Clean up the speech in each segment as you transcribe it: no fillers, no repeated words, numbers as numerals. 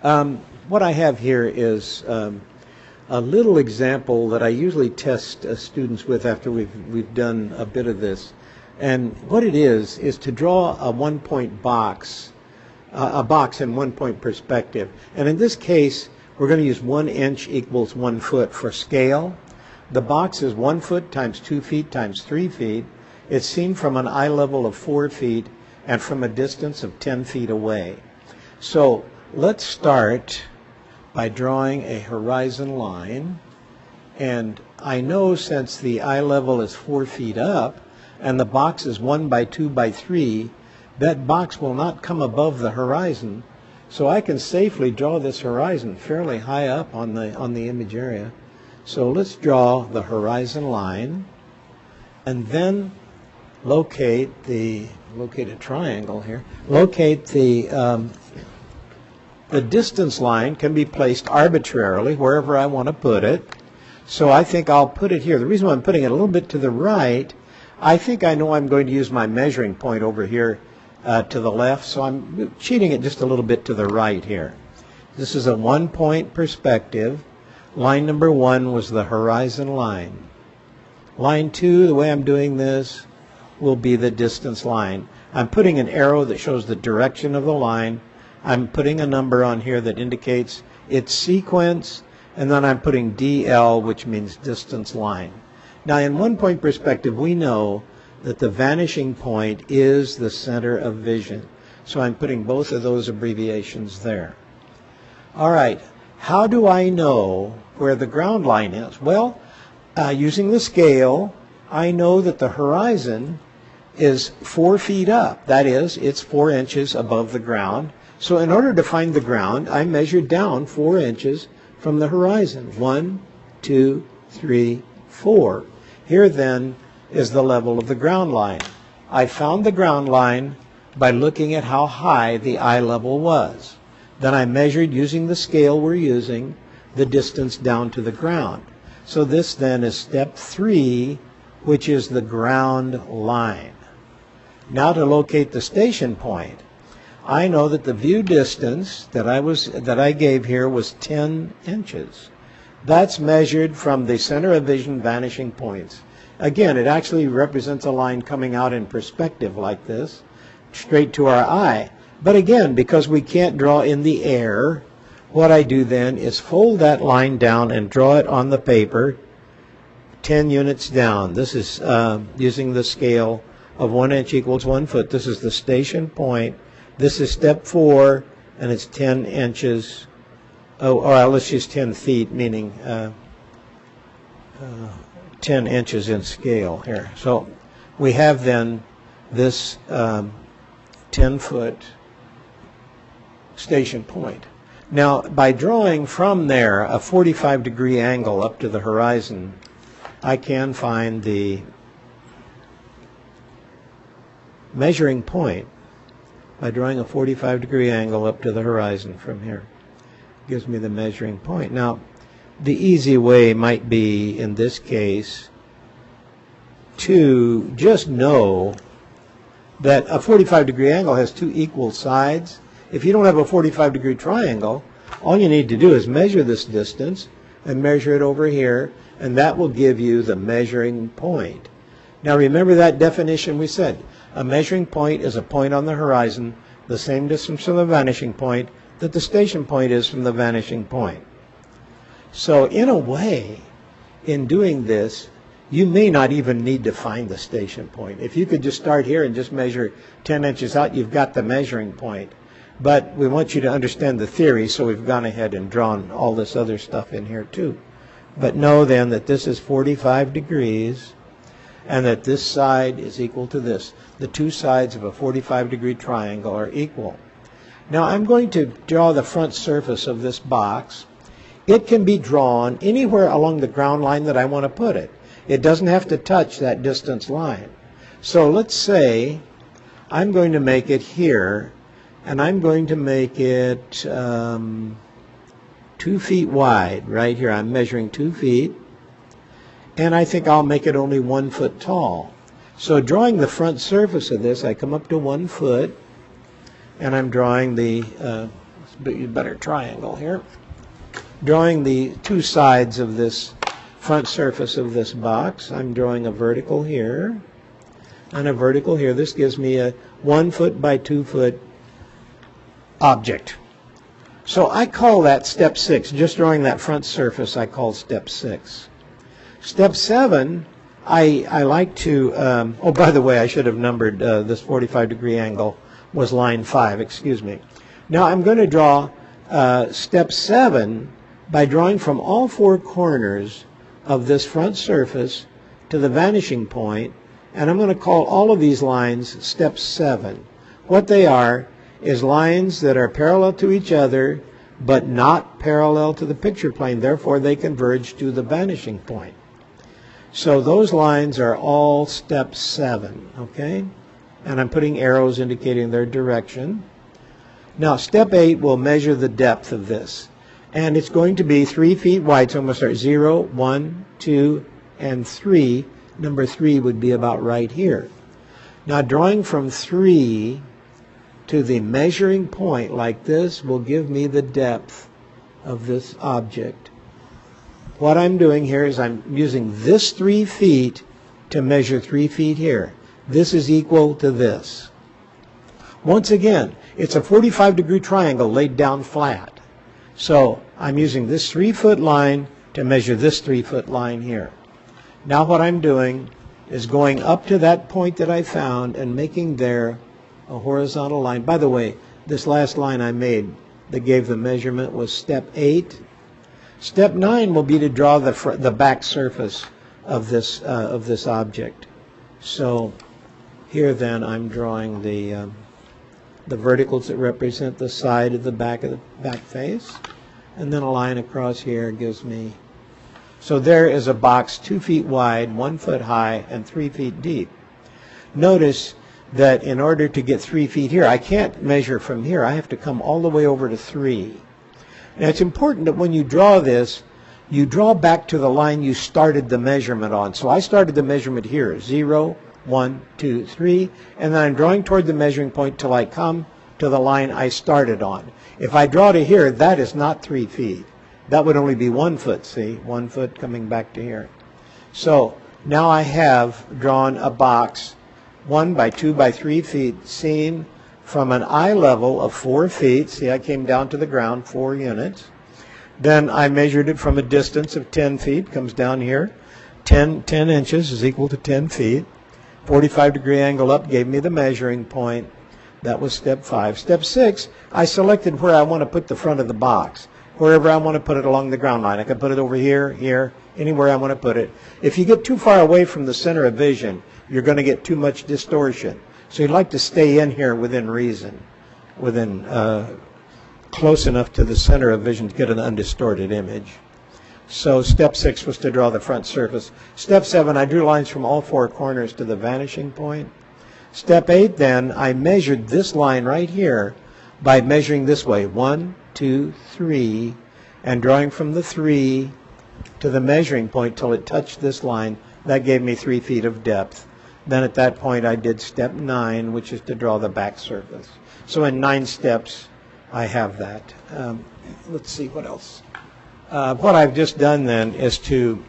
What I have here is a little example that I usually test students with after we've done a bit of this. And what it is to draw a one-point box, a box in one-point perspective. And in this case, we're going to use 1 inch equals 1 foot for scale. The box is 1 foot times 2 feet times 3 feet. It's seen from an eye level of 4 feet and from a distance of 10 feet away. So let's start by drawing a horizon line. And I know since the eye level is 4 feet up and the box is 1 by 2 by 3, that box will not come above the horizon. So I can safely draw this horizon fairly high up on the image area. So let's draw the horizon line and then locate a triangle here. Locate the distance line can be placed arbitrarily wherever I want to put it. So I think I'll put it here. The reason why I'm putting it a little bit to the right, I think I know I'm going to use my measuring point over here to the left, so I'm cheating it just a little bit to the right here. This is a one-point perspective. Line number 1 was the horizon line. Line 2, the way I'm doing this, will be the distance line. I'm putting an arrow that shows the direction of the line. I'm putting a number on here that indicates its sequence, and then I'm putting DL, which means distance line. Now, in one-point perspective, we know that the vanishing point is the center of vision. So I'm putting both of those abbreviations there. All right. How do I know where the ground line is? Well, using the scale, I know that the horizon is 4 feet up. That is, it's 4 inches above the ground. So in order to find the ground, I measured down 4 inches from the horizon. 1, 2, 3, 4. Here then is the level of the ground line. I found the ground line by looking at how high the eye level was. Then I measured, using the scale we're using, the distance down to the ground. So this then is step 3, which is the ground line. Now to locate the station point, I know that the view distance that I gave here was 10 inches. That's measured from the center of vision vanishing points. Again, it actually represents a line coming out in perspective like this, straight to our eye. But again, because we can't draw in the air, what I do then is fold that line down and draw it on the paper 10 units down. This is using the scale of 1 inch equals 1 foot. This is the station point. This is step 4, and it's 10 inches. Or let's use 10 feet, meaning 10 inches in scale here. So we have then this 10-foot station point. Now, by drawing from there a 45-degree angle up to the horizon, I can find the measuring point by drawing a 45-degree angle up to the horizon from here. Gives me the measuring point. Now, the easy way might be, in this case, to just know that a 45-degree angle has 2 equal sides. If you don't have a 45-degree triangle, all you need to do is measure this distance and measure it over here, and that will give you the measuring point. Now remember that definition we said. A measuring point is a point on the horizon, the same distance from the vanishing point that the station point is from the vanishing point. So in a way, in doing this, you may not even need to find the station point. If you could just start here and just measure 10 inches out, you've got the measuring point. But we want you to understand the theory, so we've gone ahead and drawn all this other stuff in here too. But know then that this is 45 degrees and that this side is equal to this. The two sides of a 45-degree triangle are equal. Now I'm going to draw the front surface of this box. It can be drawn anywhere along the ground line that I want to put it. It doesn't have to touch that distance line. So let's say I'm going to make it here, and I'm going to make it 2 feet wide right here. I'm measuring 2 feet, and I think I'll make it only 1 foot tall. So drawing the front surface of this, I come up to 1 foot, and I'm drawing the better triangle here. Drawing the two sides of this front surface of this box. I'm drawing a vertical here and a vertical here. This gives me a 1 foot by 2 foot object. So I call that step 6. Just drawing that front surface I call step 6. Step 7, I like to, oh, by the way, I should have numbered this 45-degree angle was line 5, excuse me. Now I'm going to draw step 7 by drawing from all four corners of this front surface to the vanishing point, and I'm going to call all of these lines step 7. What they are is lines that are parallel to each other but not parallel to the picture plane, therefore they converge to the vanishing point. So those lines are all step 7, okay? And I'm putting arrows indicating their direction. Now step 8 will measure the depth of this, and it's going to be 3 feet wide, so I'm going to start 0, 1, 2, and 3. Number 3 would be about right here. Now drawing from 3 to the measuring point like this will give me the depth of this object. What I'm doing here is I'm using this 3 feet to measure 3 feet here. This is equal to this. Once again, it's a 45-degree triangle laid down flat. So I'm using this 3-foot line to measure this 3-foot line here. Now what I'm doing is going up to that point that I found and making there a horizontal line. By the way, this last line I made that gave the measurement was step 8. Step 9 will be to draw the back surface of this object. So here then I'm drawing the verticals that represent the side of the back face, and then a line across here gives me. So there is a box 2 feet wide, 1 foot high, and 3 feet deep. Notice that in order to get 3 feet here, I can't measure from here. I have to come all the way over to 3. Now it's important that when you draw this, you draw back to the line you started the measurement on. So I started the measurement here, 0, 1, 2, 3, and then I'm drawing toward the measuring point till I come to the line I started on. If I draw to here, that is not 3 feet. That would only be 1 foot, see? 1 foot coming back to here. So now I have drawn a box 1 by 2 by 3 feet seen from an eye level of 4 feet. See, I came down to the ground 4 units. Then I measured it from a distance of 10 feet, comes down here. 10 inches is equal to 10 feet. 45-degree angle up gave me the measuring point. That was step 5. Step 6, I selected where I want to put the front of the box. Wherever I want to put it along the ground line. I can put it over here, here, anywhere I want to put it. If you get too far away from the center of vision, you're going to get too much distortion. So you'd like to stay in here within reason, within close enough to the center of vision to get an undistorted image. So step 6 was to draw the front surface. Step 7, I drew lines from all 4 corners to the vanishing point. Step 8 then, I measured this line right here by measuring this way, 1, 2, 3, and drawing from the 3 to the measuring point till it touched this line. That gave me 3 feet of depth. Then at that point I did step 9, which is to draw the back surface. So in 9 steps I have that. Let's see what else. What I've just done then is to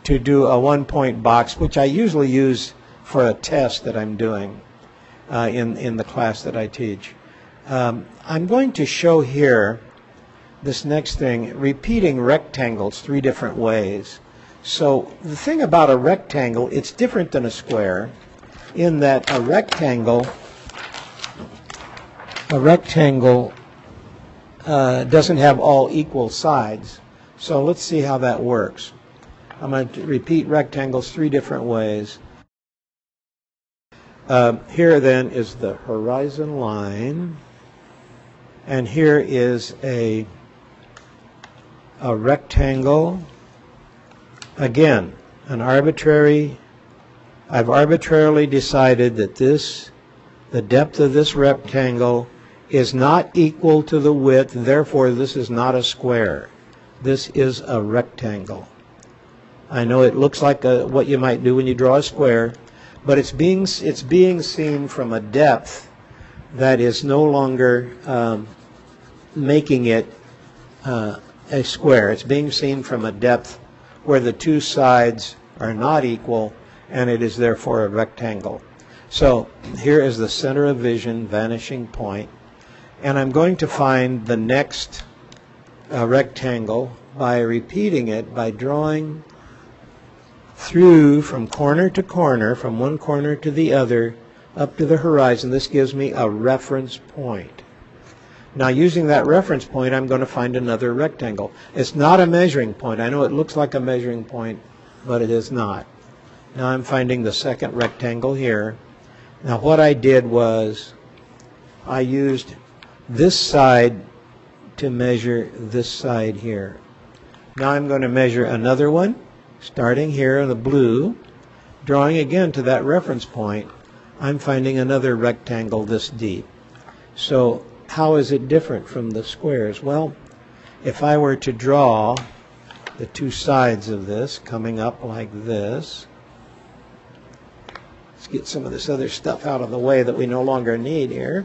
do a 1-point box, which I usually use for a test that I'm doing in the class that I teach. I'm going to show here this next thing, repeating rectangles 3 different ways. So the thing about a rectangle, it's different than a square in that a rectangle doesn't have all equal sides. So let's see how that works. I'm going to repeat rectangles 3 different ways. Here then is the horizon line, and here is a rectangle. Again, I've arbitrarily decided that the depth of this rectangle is not equal to the width, therefore this is not a square. This is a rectangle. I know it looks like what you might do when you draw a square, but it's being seen from a depth that is no longer making it a square. It's being seen from a depth where the two sides are not equal, and it is therefore a rectangle. So here is the center of vision vanishing point, and I'm going to find the next rectangle by repeating it, by drawing through from corner to corner, from one corner to the other, up to the horizon. This gives me a reference point. Now, using that reference point, I'm going to find another rectangle. It's not a measuring point. I know it looks like a measuring point, but it is not. Now I'm finding the second rectangle here. Now what I did was I used this side to measure this side here. Now I'm going to measure another one, starting here in the blue, drawing again to that reference point. I'm finding another rectangle this deep. So how is it different from the squares? Well, if I were to draw the two sides of this coming up like this, let's get some of this other stuff out of the way that we no longer need here,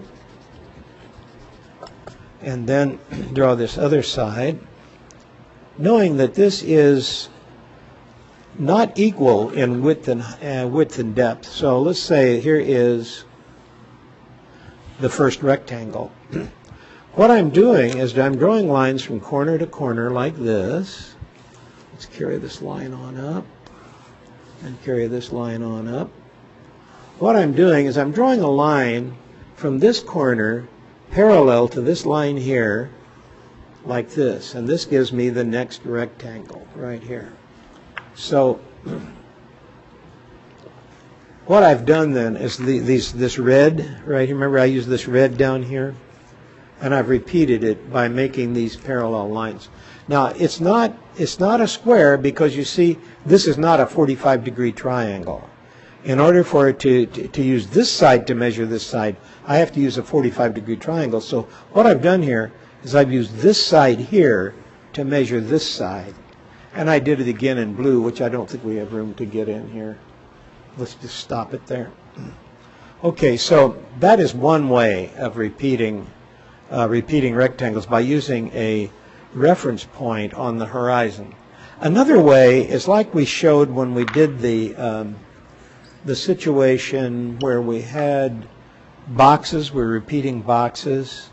and then draw this other side, knowing that this is not equal in width and depth. So let's say here is the first rectangle. What I'm doing is I'm drawing lines from corner to corner like this. Let's carry this line on up and carry this line on up. What I'm doing is I'm drawing a line from this corner parallel to this line here like this, and this gives me the next rectangle right here. So what I've done then is this red right here. Remember I used this red down here, and I've repeated it by making these parallel lines. Now it's not a square because you see this is not a 45-degree triangle. In order for it to use this side to measure this side, I have to use a 45-degree triangle. So what I've done here is I've used this side here to measure this side. And I did it again in blue, which I don't think we have room to get in here. Let's just stop it there. Okay, so that is one way of repeating rectangles, by using a reference point on the horizon. Another way is like we showed when we did the situation where we had boxes. We're repeating boxes.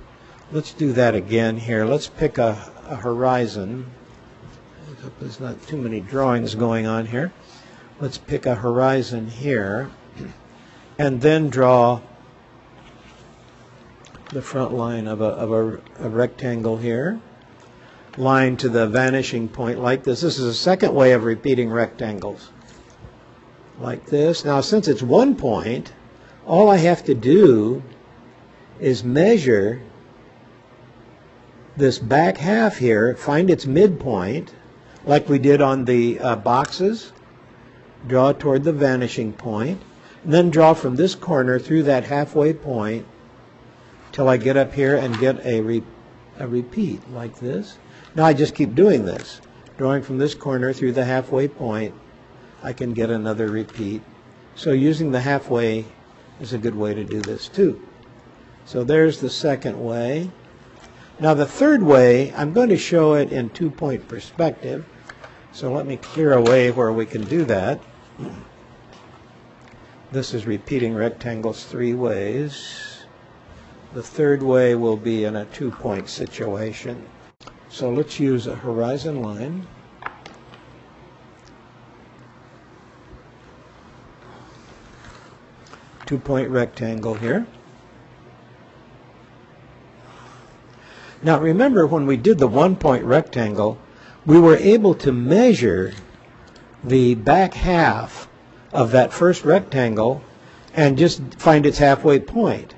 Let's do that again here. Let's pick a horizon. I hope there's not too many drawings going on here. Let's pick a horizon here and then draw the front line of a rectangle here. Line to the vanishing point like this. This is a second way of repeating rectangles. Like this. Now since it's one point, all I have to do is measure this back half here, find its midpoint, like we did on the boxes, draw toward the vanishing point, and then draw from this corner through that halfway point till I get up here and get a repeat like this. Now I just keep doing this. Drawing from this corner through the halfway point, I can get another repeat. So using the halfway is a good way to do this too. So there's the second way. Now the third way, I'm going to show it in two-point perspective. So let me clear a way where we can do that. This is repeating rectangles three ways. The third way will be in a two-point situation. So let's use a horizon line. Two-point rectangle here. Now remember, when we did the one-point rectangle, we were able to measure the back half of that first rectangle and just find its halfway point.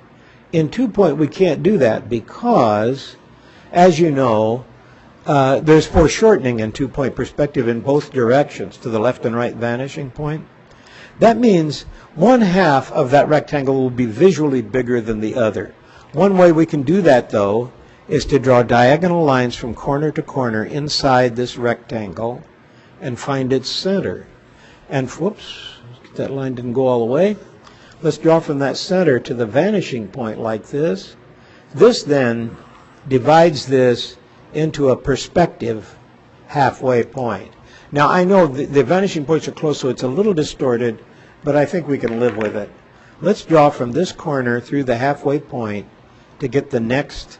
In two-point, we can't do that because, as you know, there's foreshortening in two-point perspective in both directions, to the left and right vanishing point. That means one half of that rectangle will be visually bigger than the other. One way we can do that, though, is to draw diagonal lines from corner to corner inside this rectangle and find its center. And whoops, that line didn't go all the way. Let's draw from that center to the vanishing point like this. This then divides this into a perspective halfway point. Now I know the vanishing points are close, so it's a little distorted, but I think we can live with it. Let's draw from this corner through the halfway point to get the next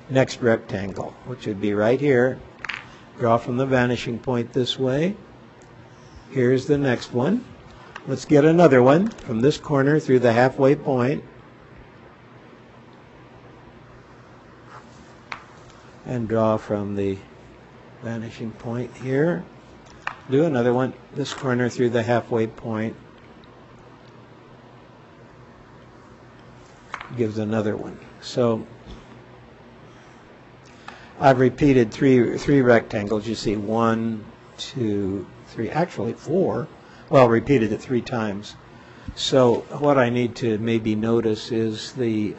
rectangle, which would be right here. Draw from the vanishing point this way. Here's the next one. Let's get another one from this corner through the halfway point. And draw from the vanishing point here. Do another one, this corner through the halfway point. Gives another one. So I've repeated three rectangles. You see 1, 2, 3, actually 4. Well, repeated it 3 times. So what I need to maybe notice is the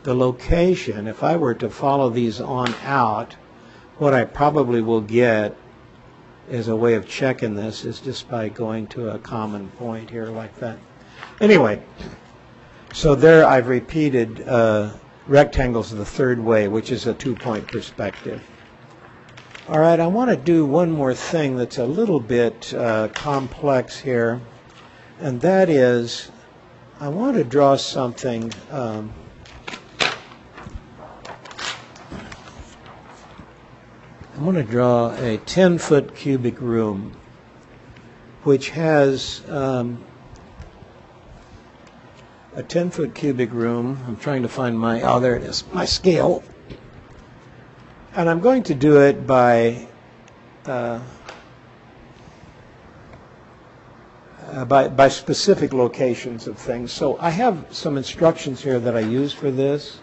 location. If I were to follow these on out, what I probably will get as a way of checking this is just by going to a common point here like that. Anyway, so there I've repeated rectangles the third way, which is a 2-point perspective. All right, I want to do one more thing that's a little bit complex here, and that is I want to draw something I want to draw a 10-foot cubic room which has a 10-foot cubic room. I'm trying to find my, oh, there it is, my scale. And I'm going to do it by specific locations of things. So I have some instructions here that I use for this.